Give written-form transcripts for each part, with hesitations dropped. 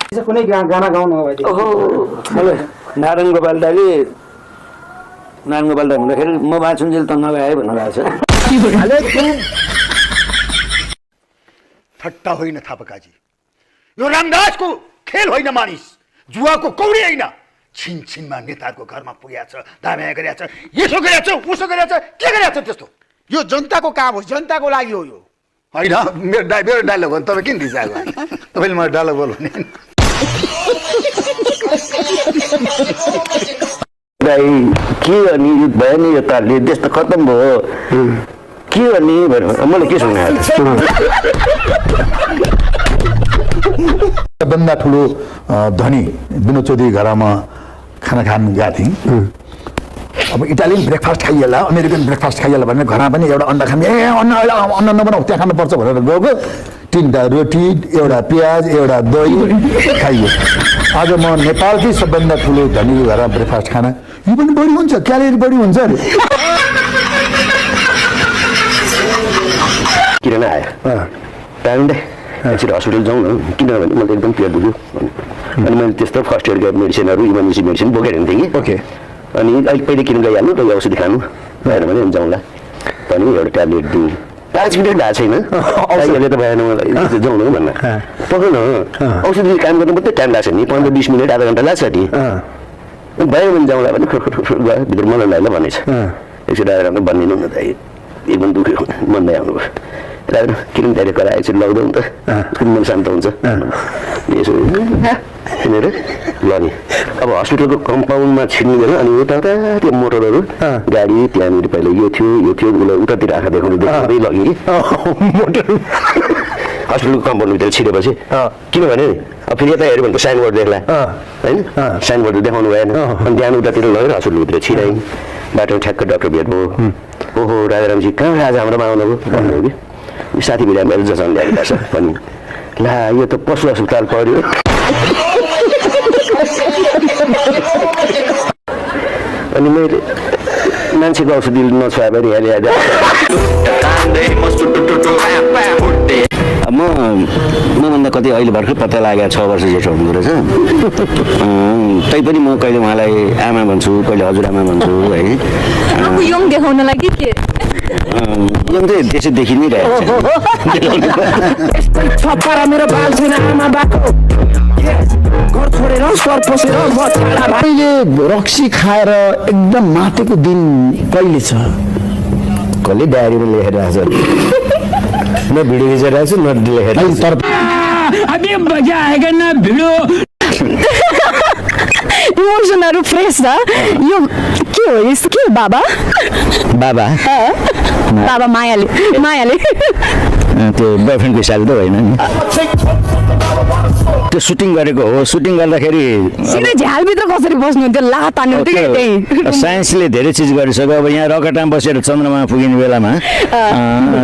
कुनै गाना गाउनु हो भाइ? ओहो नारायण गोपाल दाले भन्दाखेरि म बाँचुन्जेल त नगाए भन्नुभएको छ। ठट्टा होइन थापाकाजी, यो रामदासको खेल होइन, मानिस जुवाको कौडी होइन। छिनमा नेताहरूको घरमा पुगेको छ, दाम्या गरेको छ, यसो गरेको छ, उसो गरेको छ, के गरेको छ त्यस्तो? यो जनताको काम हो, जनताको लागि हो यो। होइन मेरो डायलग हो, तपाईँ किन रिसाएको? तपाईँले मलाई डायलग बोल्नु नि। के गर्ने भयो नि, यो तारले देश त खत्तम भयो, के गर्ने भनेर मैले के सुनाएको? सबभन्दा ठुलो धनी विनोद चौधरी घरमा खाना खान गएको थिएँ। अब इटालियन ब्रेकफास्ट खाइएला, अमेरिकन ब्रेकफास्ट खाइएला भनेर घरमा पनि एउटा अन्डा खाने, अन्न नबनाऊ त्यहाँ खानुपर्छ भनेर गएको। 3टा रोटी, एउटा प्याज, एउटा दही खाइयो। आज म नेपालकै सबभन्दा ठुलो धनीको घरमा ब्रेकफास्ट खाना, यो पनि बढी हुन्छ, क्यालोरी बढी हुन्छ अरे। किन आयो टाइम दे एकचोटि हस्पिटल जाउँ न, किनभने मलाई एकदम पेट दुख्यो। अनि मैले त्यस्तो फर्स्ट एडको मेडिसिनहरू, इमर्जेन्सी मेडिसिन बोकेर हिँड्थेँ कि। ओके। अनि अहिले पहिले किन गइहाल्नु र औषधि खानु भएन भने जाउँला पनि, एउटा ट्याब्लेट दिउँ। 5 मिनट भएको छैन, अहिले त भएन मलाई, जाउँ न भन्न पक्र न। औषधिले काम गर्नु मात्रै टाइम लाग्छ नि, 15-20 मिनट, आधा घन्टा लाग्छ नि। भयो भने जाउँला भने गयो भित्र मलाई लाग्यो भनेछ। एकचोटि आएर भनिदिनु न त, एकदम दुख्यो, मन्दै आउनुभयो। राखेर किन धेरै कराएर एकचोटि लग्दैन त, मन शान्त हुन्छ। यसो हिँडेर ल नि, अब हस्पिटलको कम्पाउन्डमा छिर्नु गयो। अनि उता त्यो मोटरहरू गाडी त्यहाँनिर पहिला यो थियो उसलाई उतातिर आँखा देखाउँदै लग्यो कि मोटर हस्पिटलको कम्पाउन्डभित्र छिरेपछि। किनभने अब फेरि यता हेऱ्यो भने त साइनबोर्ड देख्ला होइन, साइनबोर्ड देखाउनु भएन। अनि त्यहाँ उतातिर लगेर हस्पिटलभित्र छिराएँ। बाटोमा ठ्याक्क डाक्टर भेट्नु, ओहो राजारामजी कहाँ आज हाम्रोमा आउनुभयो भन्नुभयो कि। साथी भिड मेरो जसन ल्याएको छ पनि, ला यो त पशु अस्पताल पर्यो। अनि मैले मान्छेको औषधि नछुवाए पनि यहाँ ल्याएर मभन्दा कति अहिले भर्खर पत्ता लागेको 6 वर्ष जेठो हुँदो रहेछ। तैपनि म कहिले उहाँलाई आमा भन्छु, कहिले हजुरआमा भन्छु है। यङ देखाउनलाई के यङ चाहिँ त्यसै देखि नै रहेको छ। मैले रक्सी खाएर एकदम मातेको दिन कहिले छ? कसले डायरीमा लेखेर आएको छ, न भिडियो खिचेर आएको छु, न लेखेर। इमोसनहरू फ्रेस छ यो। के हो यस्तो? के हो बाबा? बाबा बाबा मायाले त्यो बोयफ्रेन्डको हिसाबले त होइन नि, त्यो सुटिङ गरेको हो। सुटिङ गर्दाखेरि सिधै झ्यालभित्र कसरी बस्नुहुन्थ्यो? ला तान्नु त्यही। साइन्सले धेरै चिज गरिसक्यो। अब यहाँ रकेटमा बसेर चन्द्रमा पुगिने बेलामा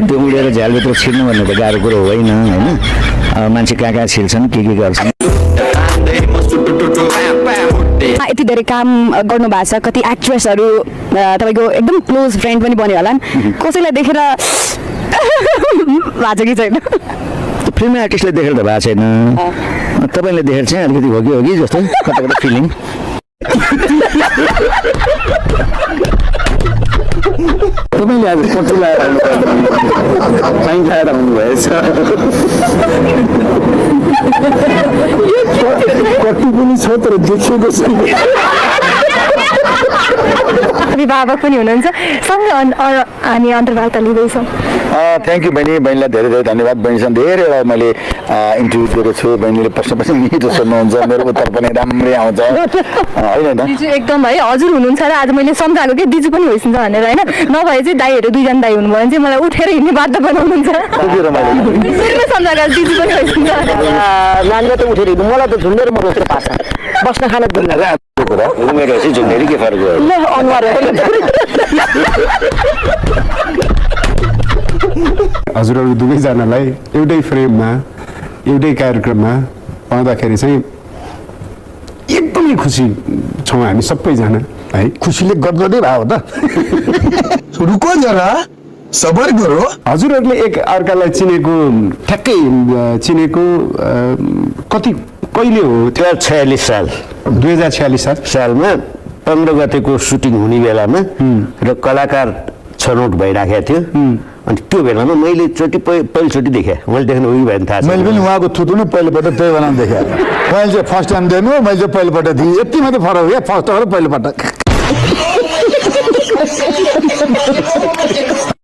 त्यो उडेर झ्यालभित्र छिर्नु भन्ने त गाह्रो कुरो होइन होइन। मान्छे कहाँ कहाँ छिर्छन्, के गर्छन्। यति धेरै काम गर्नु भएको छ, कति एक्ट्रेसहरू तपाईँको एकदम क्लोज फ्रेन्ड पनि बन्यो होला नि, कसैलाई देखेर भएको छ कि छैन? फिल्म आर्टिस्टले देखेर त भएको छैन, तपाईँले देखेर चाहिँ अलिकति हो कि जस्तो कता कता फिलिङ। तपाईँले आज पट्टु लगाएर पाइन खाएर आउनुभएछ। कति पनि छ तर देखेको छैन। अभिभावक पनि हुनुहुन्छ सँगै हामी अन्तर्वार्ता लिँदैछौँ। थ्याङ्क यू बहिनी, बहिनीलाई धेरै धेरै धन्यवाद। बहिनीसँग धेरैवटा मैले इन्टरभ्यू दिएको छु। बहिनीले प्रश्न मिठो सोध्नुहुन्छ, मेरो उत्तर पनि राम्रै आउँछ होइन। दिजु एकदम है, हजुर हुनुहुन्छ र आज मैले सम्झाएको कि दिजु पनि होइसिन्छ भनेर होइन। नभए चाहिँ दाईहरू 2जना दाई हुनुभयो भने चाहिँ मलाई उठेर हिँड्ने बाध्य बनाउनुहुन्छ। सुरुमै सम्झाएको दिजु पनि होइसिन्छ। नानीले त उठेर हिँड्नु, मलाई त झुन्डेर म रोसेर पार्छ बस्न खान दिन्न। उमेर चाहिँ झुन्डेरी के फरक हो? ल अनुहार हजुरहरू दुवैजनालाई एउटै फ्रेममा एउटै कार्यक्रममा पाउँदाखेरि चाहिँ एकदमै खुसी छौँ हामी सबैजना है। खुसीले गदगदै भयो त। रुको जरा, सबर गरो। हजुरहरूले एक अर्कालाई चिनेको ठ्याक्कै चिनेको कति कहिले हो त्यो 46 साल 2046 सालमा 15 गतेको सुटिङ हुने बेलामा र कलाकार छनौट भइराखेको थियो अनि त्यो बेलामा मैले पहिलोचोटि देखेँ मैले देख्नु उही भयो भने थाहा मैले छ पनि उहाँको थुतु नै पहिलोपल्ट त्यही बेला देखेँ मैले चाहिँ फर्स्ट टाइम देख्नु मैले चाहिँ पहिलोपल्ट थिएँ यति मात्रै फरक हो क्या फर्स्ट र पहिलोपल्ट